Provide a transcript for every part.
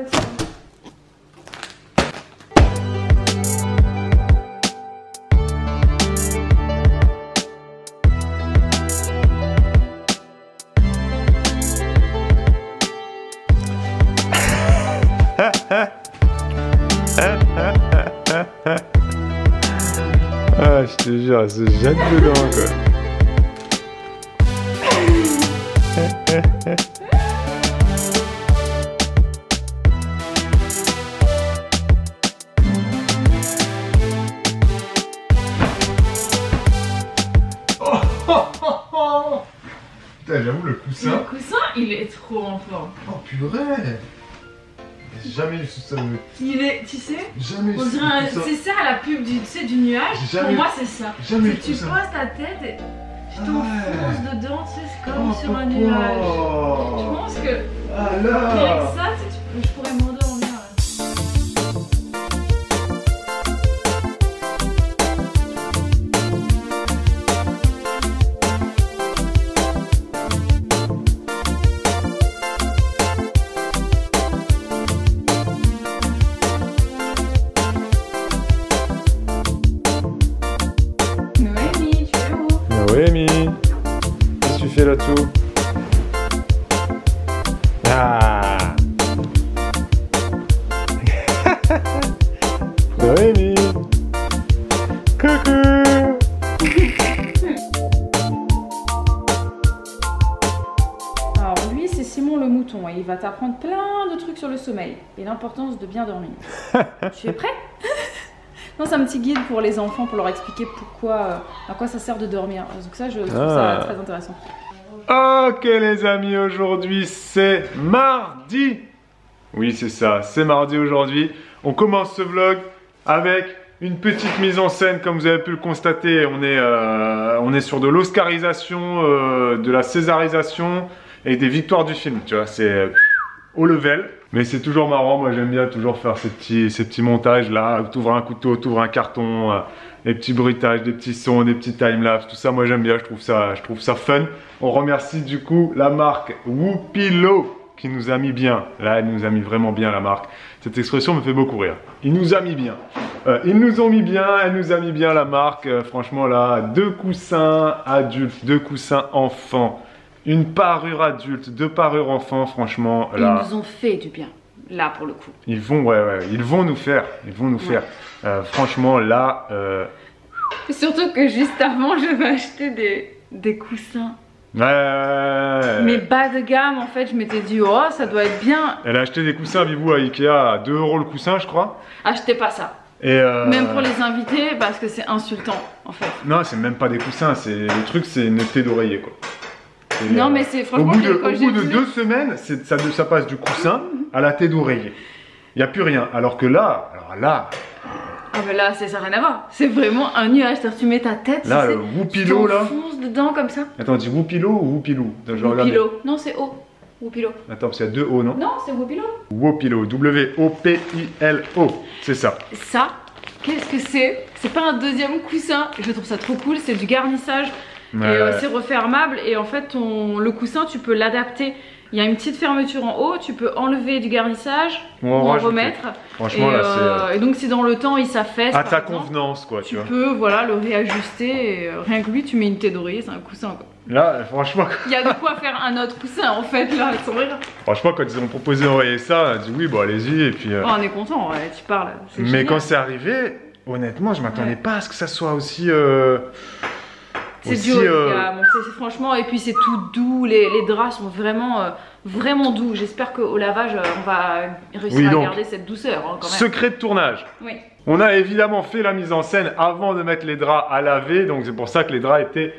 fait c'est bon. Ah, je te jure, elle se jette dedans quoi. Putain, j'avoue, le coussin. Le coussin, il est trop en forme. Oh purée! J'ai jamais eu ce ça. Il est, tu sais, Jamais eu on dirait c'est ça la pub du, tu sais, du nuage. Pour moi, c'est ça. Jamais eu Tu ça. poses ta tête et tu Ah t'enfonces dedans, tu sais, c'est comme sur un papa. nuage. Je pense que rien que Alors. ça, tu sais, je pourrais m'endormir. Noémie, tu es où? Noémie, qu'est-ce que tu fais là-dessous? Ah. Noémie, coucou. Alors lui, c'est Simon le mouton et il va t'apprendre plein de trucs sur le sommeil et l'importance de bien dormir. Tu es prêt? Non, c'est un petit guide pour les enfants pour leur expliquer pourquoi, à quoi ça sert de dormir. Donc ça, je trouve ça très intéressant. Ok les amis, aujourd'hui c'est mardi. Oui c'est ça, c'est mardi aujourd'hui. On commence ce vlog avec une petite mise en scène, comme vous avez pu le constater. On est sur de l'oscarisation, de la césarisation et des victoires du film. Tu vois, c'est au level. Mais c'est toujours marrant, moi j'aime bien toujours faire ces petits montages là. T'ouvres un couteau, t'ouvres un carton, des petits bruitages, des petits sons, des petits timelapses, tout ça moi j'aime bien, je trouve ça fun. On remercie du coup la marque Whoopilo qui nous a mis bien. Là elle nous a mis vraiment bien la marque. Cette expression me fait beaucoup rire. Il nous a mis bien. Ils nous ont mis bien, elle nous a mis bien la marque. Franchement là, 2 coussins adultes, 2 coussins enfants. Une parure adulte, 2 parures enfants, franchement, là... Ils nous ont fait du bien, là pour le coup. Ils vont, ils vont nous faire, faire. Franchement, là... Surtout que juste avant, j'avais acheté des coussins. Mais bas de gamme, en fait, je m'étais dit, oh, ça doit être bien. Elle a acheté des coussins Bibou à Ikea à 2 € le coussin, je crois. Achetez pas ça. Et Même pour les invités, parce que c'est insultant, en fait. Non, c'est même pas des coussins, le truc, c'est une thé d'oreiller, quoi. Et, non, mais c'est franchement... Au bout de 2 semaines, ça passe du coussin à la thé d'oreiller. Il n'y a plus rien. Alors que là, Ah mais là, ça n'a rien à voir. C'est vraiment un nuage. C'est-à-dire tu mets ta tête, là, le Whoopilo, là. Tu t'enfonces dedans comme ça. Attends, on dit Whoopilo ou Whoopilou? Whoopilo. Non, c'est O. Whoopilo. Attends, parce qu'il y a 2 O, non? Non, c'est Whoopilo. Whoopilo, W-O-P-I-L-O. C'est ça. Ça, qu'est-ce que c'est? C'est pas un deuxième coussin. Je trouve ça trop cool. C'est du garnissage. Ouais, et c'est refermable. Et en fait, le coussin, tu peux l'adapter. Il y a une petite fermeture en haut. Tu peux enlever du garnissage ou en remettre. Franchement, là, c'est... Et donc, si dans le temps, il s'affaisse, à ta convenance, quoi, tu peux, voilà, le réajuster. Et, rien que lui, tu mets une thé d'oreiller. C'est un coussin, quoi. Là, franchement... Il y a de quoi faire un autre coussin, en fait, là, sans rire. Franchement, quand ils ont proposé d'envoyer ça, on a dit oui, bon, allez-y, et puis... Oh, on est content, ouais, tu parles. Mais génial. quand c'est arrivé, honnêtement, je m'attendais pas à ce que ça soit aussi... C'est du haut de gamme, franchement, et puis c'est tout doux, les draps sont vraiment doux. J'espère qu'au lavage, on va réussir à garder cette douceur, hein, quand même. Secret de tournage. Oui. On a évidemment fait la mise en scène avant de mettre les draps à laver, donc c'est pour ça que les draps étaient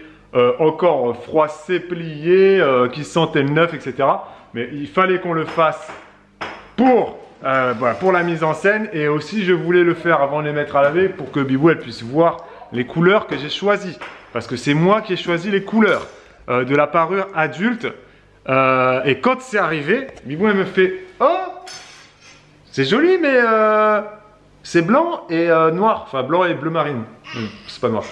encore froissés, pliés, qui sentaient le neuf, etc. Mais il fallait qu'on le fasse pour la mise en scène, et aussi je voulais le faire avant de les mettre à laver pour que Bibou elle puisse voir les couleurs que j'ai choisies. Parce que c'est moi qui ai choisi les couleurs de la parure adulte. Et quand c'est arrivé, Bibou elle me fait « Oh, c'est joli mais c'est blanc et noir. » Enfin blanc et bleu marine. C'est pas noir.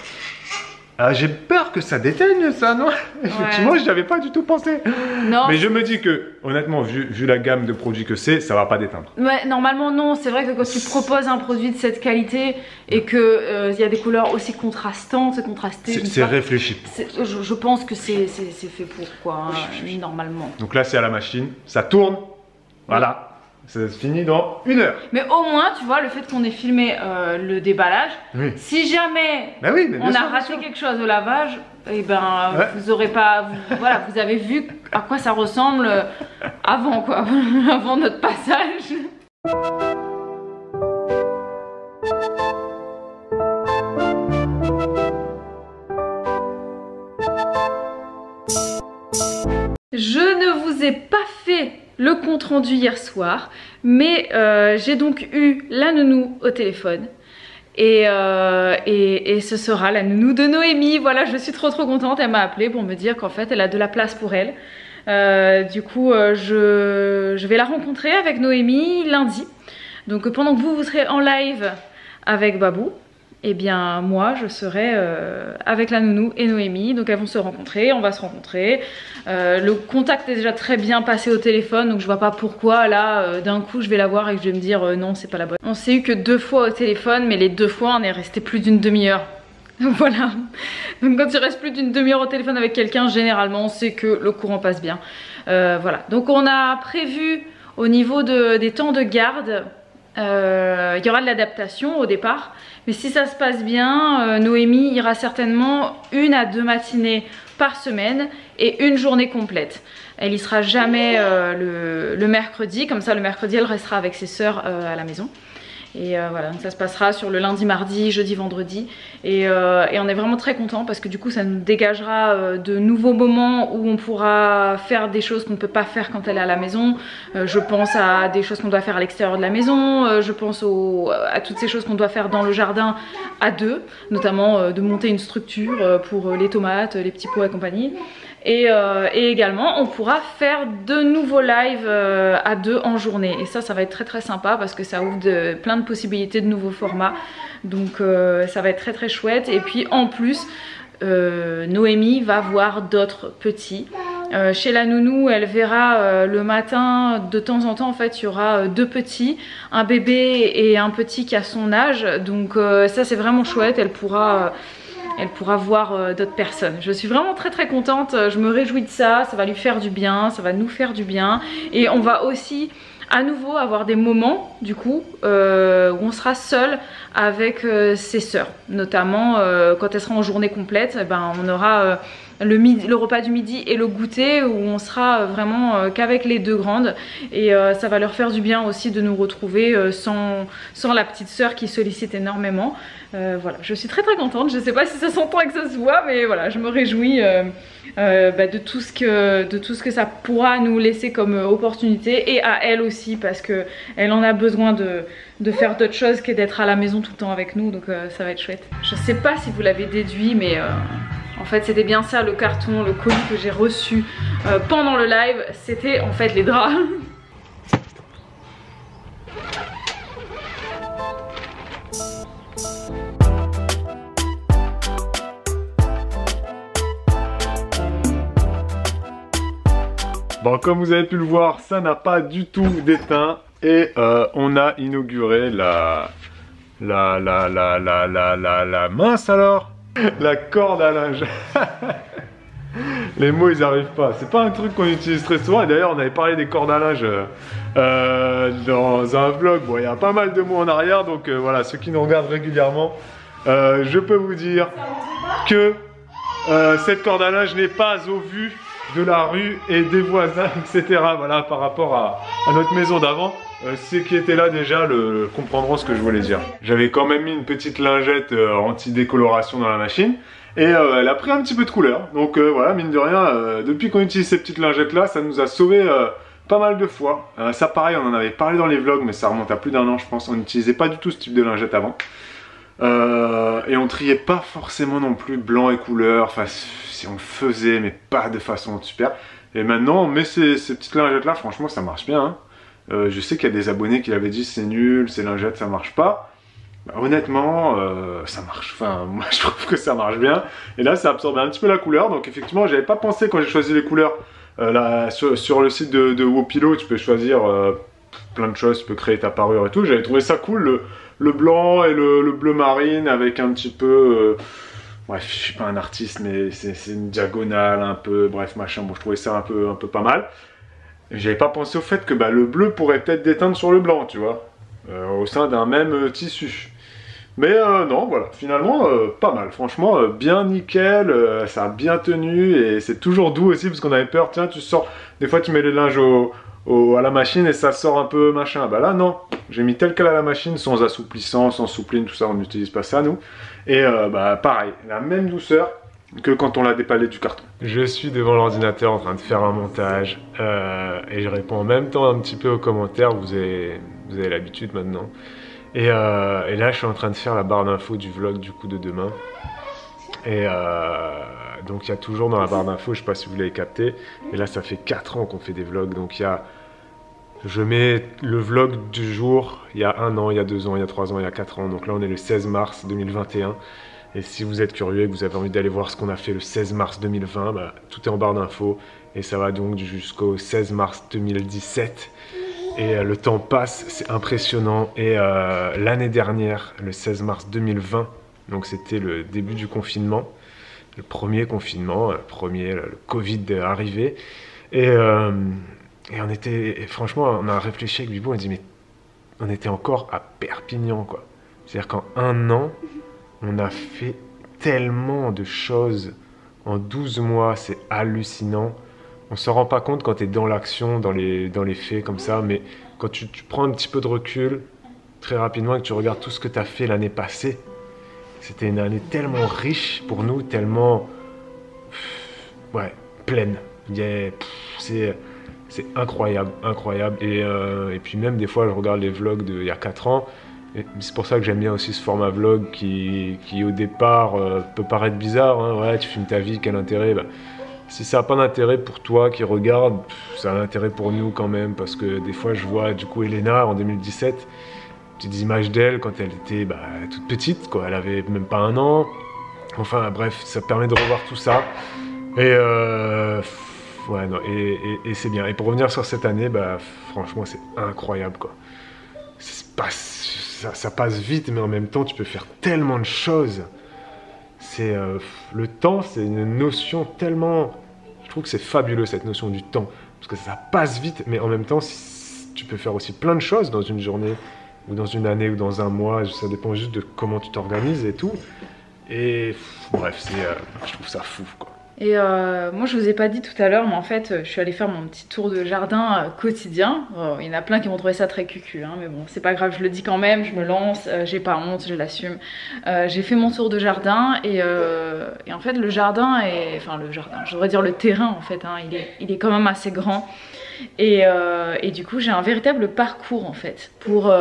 J'ai peur que ça déteigne ça, non? Effectivement, je n'y avais pas du tout pensé. Non. Mais je me dis que, honnêtement, vu la gamme de produits que c'est, ça va pas déteindre. Ouais, normalement non. C'est vrai que quand tu proposes un produit de cette qualité et que y a des couleurs aussi contrastantes, contrastées. C'est réfléchi. Je pense que c'est fait pour quoi, hein, normalement. Donc là, c'est à la machine, ça tourne. Voilà. Ça se finit dans 1 heure. Mais au moins, tu vois, le fait qu'on ait filmé le déballage, si jamais on a raté quelque chose au lavage, et ben vous aurez pas, voilà, vous avez vu à quoi ça ressemble avant quoi, avant notre passage. Je ne vous ai pas fait le compte rendu hier soir, mais j'ai donc eu la nounou au téléphone et ce sera la nounou de Noémie. Voilà, je suis trop contente. Elle m'a appelée pour me dire qu'en fait elle a de la place pour elle. Du coup je vais la rencontrer avec Noémie lundi. Donc pendant que vous serez en live avec Babou, et bien moi je serai avec la nounou et Noémie, donc elles vont se rencontrer, on va se rencontrer. Le contact est déjà très bien passé au téléphone, donc je vois pas pourquoi là d'un coup je vais la voir et que je vais me dire non c'est pas la bonne. On s'est eu que 2 fois au téléphone, mais les 2 fois on est resté plus d'une demi-heure. Voilà, donc quand tu restes plus d'une demi-heure au téléphone avec quelqu'un, généralement c'est que le courant passe bien. Voilà, donc on a prévu au niveau des temps de garde, il y aura de l'adaptation au départ, mais si ça se passe bien, Noémie ira certainement 1 à 2 matinées par semaine et 1 journée complète. Elle y sera jamais le mercredi, comme ça le mercredi elle restera avec ses sœurs à la maison. Et voilà, donc ça se passera sur le lundi, mardi, jeudi, vendredi. Et on est vraiment très contents parce que du coup ça nous dégagera de nouveaux moments où on pourra faire des choses qu'on ne peut pas faire quand elle est à la maison. Je pense à des choses qu'on doit faire à l'extérieur de la maison. Je pense à toutes ces choses qu'on doit faire dans le jardin à 2. Notamment de monter une structure pour les tomates, les petits pots et compagnie. Et également on pourra faire de nouveaux lives à 2 en journée, et ça va être très sympa parce que ça ouvre plein de possibilités de nouveaux formats, donc ça va être très chouette. Et puis en plus Noémie va voir d'autres petits. Chez la nounou elle verra le matin de temps en temps, en fait il y aura 2 petits, un bébé et un petit qui a son âge, donc ça c'est vraiment chouette. Elle pourra voir d'autres personnes. Je suis vraiment très contente, je me réjouis de ça, ça va lui faire du bien, ça va nous faire du bien. Et on va aussi à nouveau avoir des moments du coup où on sera seul avec ses sœurs. Notamment quand elle sera en journée complète, ben, on aura le repas du midi et le goûter où on sera vraiment qu'avec les 2 grandes. Et ça va leur faire du bien aussi de nous retrouver sans la petite sœur qui sollicite énormément. Voilà, je suis très contente. Je sais pas si ça s'entend et que ça se voit, mais voilà, je me réjouis de tout ce que ça pourra nous laisser comme opportunité, et à elle aussi parce que elle en a besoin de faire d'autres choses que d'être à la maison tout le temps avec nous, donc ça va être chouette. Je sais pas si vous l'avez déduit, mais en fait c'était bien ça le carton, le colis que j'ai reçu pendant le live, c'était en fait les draps. Bon, comme vous avez pu le voir, ça n'a pas du tout d'éteint. Et on a inauguré la mince alors, la corde à linge. Les mots ils arrivent pas. C'est pas un truc qu'on utilise très souvent. Et d'ailleurs on avait parlé des cordes à linge dans un vlog. Bon, il y a pas mal de mots en arrière. Donc voilà, ceux qui nous regardent régulièrement, je peux vous dire que cette corde à linge n'est pas au vu de la rue et des voisins, etc. Voilà, par rapport à notre maison d'avant. Ceux qui étaient là déjà comprendront ce que je voulais dire. J'avais quand même mis une petite lingette anti-décoloration dans la machine. Et elle a pris un petit peu de couleur. Donc voilà, mine de rien, depuis qu'on utilise ces petites lingettes là, ça nous a sauvé pas mal de fois. Ça pareil, on en avait parlé dans les vlogs, mais ça remonte à plus d'1 an je pense. On n'utilisait pas du tout ce type de lingette avant. Et on triait pas forcément non plus blanc et couleur. Enfin, si on le faisait, mais pas de façon super. Et maintenant, on met ces petites lingettes là, franchement ça marche bien. Hein. Je sais qu'il y a des abonnés qui avaient dit c'est nul, ces lingettes ça marche pas. Bah, honnêtement, ça marche. Enfin, moi je trouve que ça marche bien. Et là, ça absorbe un petit peu la couleur. Donc effectivement, j'avais pas pensé quand j'ai choisi les couleurs. Là, sur le site de Wopilo, tu peux choisir plein de choses. Tu peux créer ta parure et tout. J'avais trouvé ça cool, le blanc et le bleu marine avec un petit peu... bref, je suis pas un artiste, mais c'est une diagonale un peu... Bref, machin. Bon, je trouvais ça un peu pas mal. J'avais pas pensé au fait que bah, le bleu pourrait peut-être déteindre sur le blanc, tu vois. Au sein d'un même tissu. Mais non, voilà, finalement, pas mal. Franchement, bien nickel, ça a bien tenu et c'est toujours doux aussi parce qu'on avait peur, tiens, tu sors, des fois tu mets le linge à la machine et ça sort un peu machin. Bah là, non, j'ai mis tel quel à la machine, sans assouplissant, sans soupline, tout ça, on n'utilise pas ça, nous. Et bah pareil, la même douceur que quand on l'a dépalé du carton. Je suis devant l'ordinateur en train de faire un montage et je réponds en même temps un petit peu aux commentaires, vous avez l'habitude maintenant. Et là je suis en train de faire la barre d'infos du vlog du coup de demain. Et donc il y a toujours dans la barre d'infos, je sais pas si vous l'avez capté, mais là ça fait 4 ans qu'on fait des vlogs, donc il y a... Je mets le vlog du jour, il y a 1 an, il y a 2 ans, il y a 3 ans, il y a 4 ans, donc là on est le 16 mars 2021. Et si vous êtes curieux et que vous avez envie d'aller voir ce qu'on a fait le 16 mars 2020, bah, tout est en barre d'infos. Et ça va donc jusqu'au 16 mars 2017. Et le temps passe, c'est impressionnant. Et l'année dernière, le 16 mars 2020, donc c'était le début du confinement, le premier confinement, le Covid arrivé. Et on était, franchement, on a réfléchi avec Bibo, on a dit, mais on était encore à Perpignan, quoi. C'est-à-dire qu'en 1 an, on a fait tellement de choses en 12 mois, c'est hallucinant. On ne se rend pas compte quand tu es dans l'action, dans les faits comme ça, mais quand tu prends un petit peu de recul, très rapidement, et que tu regardes tout ce que tu as fait l'année passée, c'était une année tellement riche pour nous, tellement ouais, pleine. C'est incroyable, incroyable. Et puis même des fois, je regarde les vlogs d'il y a 4 ans, c'est pour ça que j'aime bien aussi ce format vlog qui au départ peut paraître bizarre, hein. Ouais, tu filmes ta vie, quel intérêt? Bah, si ça n'a pas d'intérêt pour toi qui regarde, ça a un intérêt pour nous quand même, parce que des fois je vois du coup Elena en 2017, petites images d'elle quand elle était toute petite, quoi. Elle avait même pas 1 an. Enfin bref, ça permet de revoir tout ça. Et ouais, non, et c'est bien. Et pour revenir sur cette année, franchement c'est incroyable, quoi. Ça passe vite, mais en même temps, tu peux faire tellement de choses. Le temps, c'est une notion tellement... Je trouve que c'est fabuleux, cette notion du temps. Parce que ça passe vite, mais en même temps, tu peux faire aussi plein de choses dans une journée, ou dans une année, ou dans un mois. Ça dépend juste de comment tu t'organises et tout. Et bref, je trouve ça fou, quoi. Et moi je vous ai pas dit tout à l'heure, mais en fait je suis allée faire mon petit tour de jardin quotidien. Il y en a plein qui vont trouver ça très cucu, hein, mais bon c'est pas grave, je le dis quand même, je me lance, j'ai pas honte, je l'assume. J'ai fait mon tour de jardin et en fait le jardin est... Enfin le jardin, je devrais dire le terrain en fait, hein, il est quand même assez grand. Et du coup j'ai un véritable parcours en fait pour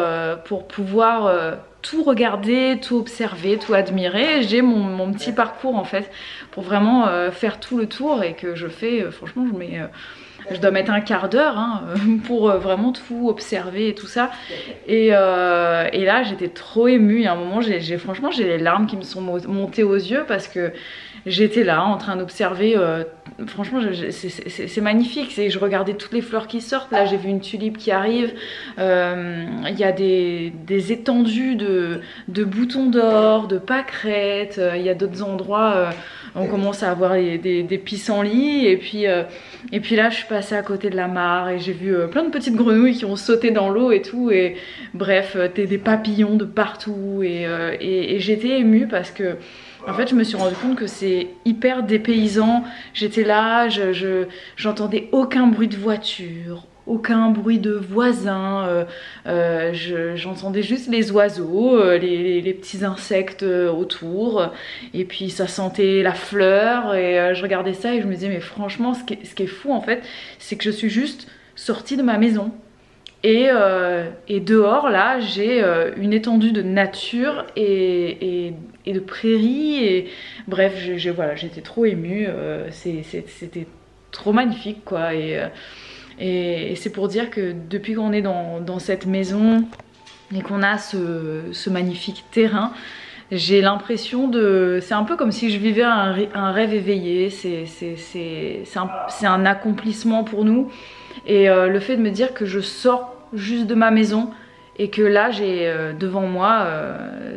pouvoir tout regarder, tout observer, tout admirer. J'ai mon petit parcours en fait pour vraiment faire tout le tour et que je fais, franchement je dois mettre un quart d'heure hein, pour vraiment tout observer et tout ça. Et là j'étais trop émue, il y a un moment franchement j'ai les larmes qui me sont montées aux yeux parce que j'étais là en train d'observer, franchement c'est magnifique, je regardais toutes les fleurs qui sortent, là j'ai vu une tulipe qui arrive, il y a des étendues de boutons d'or, de pâquerettes, il y a d'autres endroits, on commence à avoir des pissenlits et puis là je suis passée à côté de la mare et j'ai vu plein de petites grenouilles qui ont sauté dans l'eau et tout, et bref des papillons de partout et j'étais émue parce que en fait je me suis rendu compte que c'est hyper dépaysant. J'étais là, j'entendais aucun bruit de voiture, aucun bruit de voisins, j'entendais juste les oiseaux, les petits insectes autour, et puis ça sentait la fleur, et je regardais ça et je me disais mais franchement ce qui est fou en fait, c'est que je suis juste sortie de ma maison. Et dehors là j'ai une étendue de nature et de prairies, et bref voilà, j'étais trop émue, c'était trop magnifique quoi, et c'est pour dire que depuis qu'on est dans cette maison, et qu'on a ce magnifique terrain, j'ai l'impression de... C'est un peu comme si je vivais un rêve éveillé, c'est un accomplissement pour nous. Et le fait de me dire que je sors juste de ma maison et que là j'ai devant moi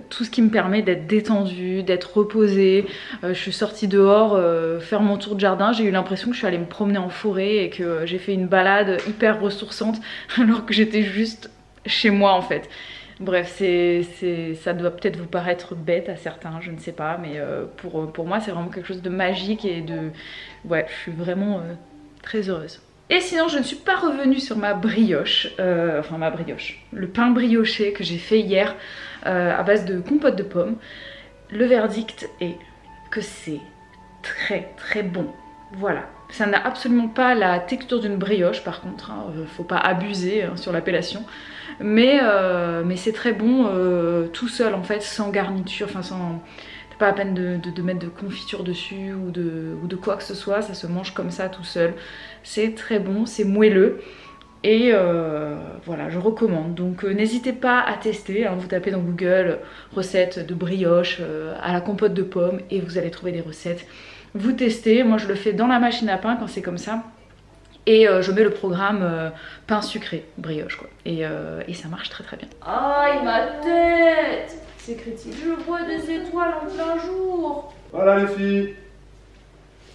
tout ce qui me permet d'être détendue, d'être reposée. Je suis sortie dehors faire mon tour de jardin, j'ai eu l'impression que je suis allée me promener en forêt et que j'ai fait une balade hyper ressourçante alors que j'étais juste chez moi en fait. Bref, ça doit peut-être vous paraître bête à certains, je ne sais pas, mais pour moi c'est vraiment quelque chose de magique et de... Ouais, je suis vraiment très heureuse. Et sinon, je ne suis pas revenue sur ma brioche, enfin ma brioche, le pain brioché que j'ai fait hier à base de compote de pommes. Le verdict est que c'est très très bon. Voilà. Ça n'a absolument pas la texture d'une brioche par contre, hein. Faut pas abuser hein, sur l'appellation. Mais c'est très bon tout seul en fait, sans garniture, enfin sans... Pas la peine de mettre de confiture dessus ou de quoi que ce soit, ça se mange comme ça tout seul. C'est très bon, c'est moelleux et voilà, je recommande. Donc n'hésitez pas à tester, hein, vous tapez dans Google recette de brioche à la compote de pommes et vous allez trouver des recettes. Vous testez, moi je le fais dans la machine à pain quand c'est comme ça. Et je mets le programme pain sucré, brioche quoi. Et ça marche très très bien. Aïe ma tête! C'est critique. Je vois des étoiles en plein jour. Voilà les filles.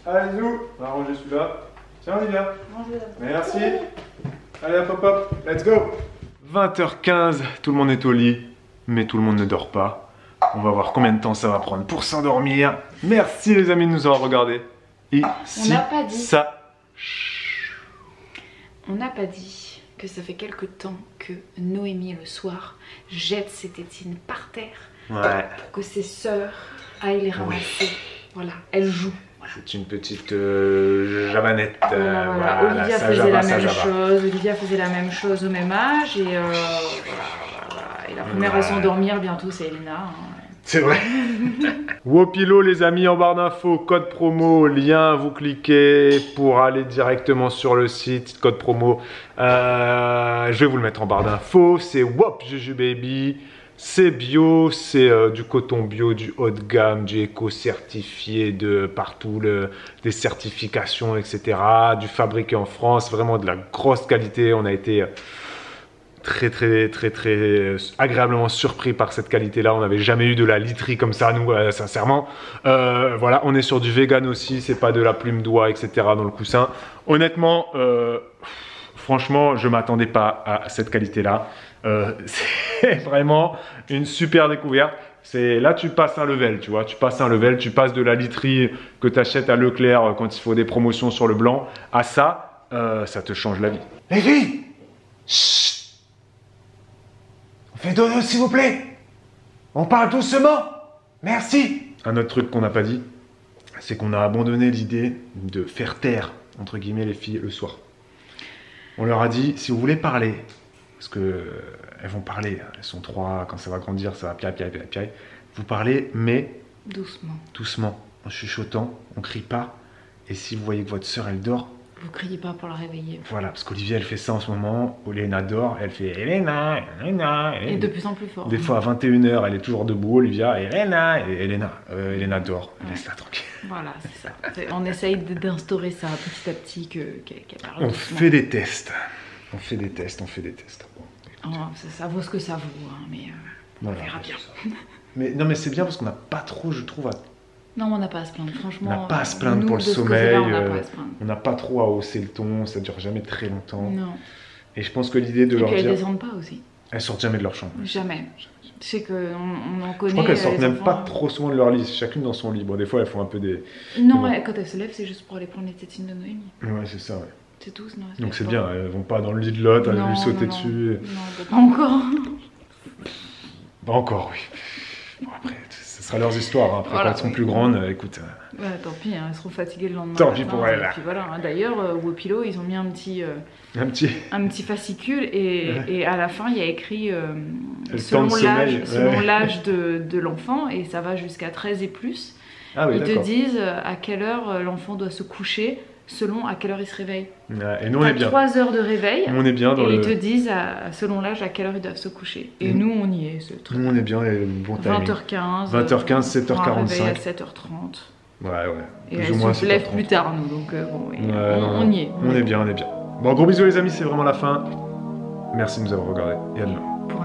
Allez, nous, on va ranger celui-là. Tiens, Olivia. Merci. Allez, hop, hop, hop. Let's go. 20h15, tout le monde est au lit, mais tout le monde ne dort pas. On va voir combien de temps ça va prendre pour s'endormir. Merci les amis de nous avoir regardés. Et si ça... On n'a pas dit que ça fait quelque temps que Noémie le soir jette ses tétines par terre pour que ses sœurs aillent les ramasser. Oui. Voilà, elle joue. Voilà. C'est une petite javanette. Voilà. Olivia faisait la même chose. Olivia faisait la même chose au même âge et voilà. Et la première à s'endormir bientôt c'est Elena. Hein. C'est vrai. Wopilo les amis, en barre d'infos, code promo, lien, vous cliquez pour aller directement sur le site, code promo. Je vais vous le mettre en barre d'infos, c'est Wop Juju Baby. C'est bio, c'est du coton bio, du haut de gamme, du éco-certifié de partout, des certifications, etc. Du fabriqué en France, vraiment de la grosse qualité. On a été... très agréablement surpris par cette qualité là. On n'avait jamais eu de la literie comme ça nous sincèrement. Voilà, on est sur du vegan aussi, c'est pas de la plume d'oie etc dans le coussin. Honnêtement franchement je m'attendais pas à cette qualité là. C'est vraiment une super découverte. Là tu passes un level, tu vois, tu passes de la literie que tu achètes à Leclerc quand il faut des promotions sur le blanc à ça, ça te change la vie. Les filles, chut. On fait dodo s'il vous plaît. On parle doucement. Merci. Un autre truc qu'on n'a pas dit, c'est qu'on a abandonné l'idée de faire taire, entre guillemets, les filles le soir. On leur a dit, si vous voulez parler, parce que elles vont parler, elles sont 3, quand ça va grandir, ça va piaille. Vous parlez, mais doucement, en chuchotant, on crie pas. Et si vous voyez que votre sœur, elle dort, vous criez pas pour la réveiller. Voilà, parce qu'Olivia, elle fait ça en ce moment. Olena dort, elle fait Elena. Et de plus en plus fort. Des fois, à 21h, elle est toujours debout, Olivia, Elena. Et Elena dort, laisse-la tranquille. Voilà, c'est ça. On essaye d'instaurer ça petit à petit, qu'elle parle. On fait des tests. On fait des tests. Oh, ça vaut ce que ça vaut, hein, mais voilà, on verra bien. Mais non, mais c'est bien parce qu'on n'a pas trop, je trouve, Non, on n'a pas à se plaindre, franchement. On n'a pas à se plaindre pour le sommeil, on n'a pas trop à hausser le ton, ça dure jamais très longtemps. Non. Et je pense que l'idée de leur dire... elles descendent pas aussi. Elles sortent jamais de leur chambre. Jamais. Je sais qu'on en connaît. Je crois qu'elles sortent même pas trop souvent de leur lit, chacune dans son lit. Bon, des fois, elles font un peu des... Non, quand elles se lèvent, c'est juste pour aller prendre les tétines de Noémie. Ouais, c'est ça, ouais. C'est tout, sinon donc c'est bien, elles vont pas dans le lit de l'autre, elles lui sauter dessus. Non, pas encore. Pas encore, oui. Bon, après, ce sera leurs histoires. Hein. Après, voilà, quand elles seront plus grandes, écoute. Tant pis, hein, elles seront fatiguées le lendemain. Tant pis pour elles. Et puis voilà. Hein. D'ailleurs, Wopilo, ils ont mis un petit fascicule et à la fin, il y a écrit selon l'âge de l'enfant et ça va jusqu'à 13 et plus. Ah oui, ils te disent à quelle heure l'enfant doit se coucher selon à quelle heure ils se réveillent. Ouais, et nous on est bien. 3 heures de réveil. On est bien dans et le... ils te disent selon l'âge à quelle heure ils doivent se coucher. Et nous on y est, ce truc. Nous on est bien, il y a le bon timing. 20h15. 20h15, 7h45. Réveil à 7h30. Ouais. Et Plus elle ou moins se lève 7h30. plus tard nous, donc bon, on y est. On est bien. Bon, gros bisous les amis, c'est vraiment la fin. Merci de nous avoir regardés et à demain. Pour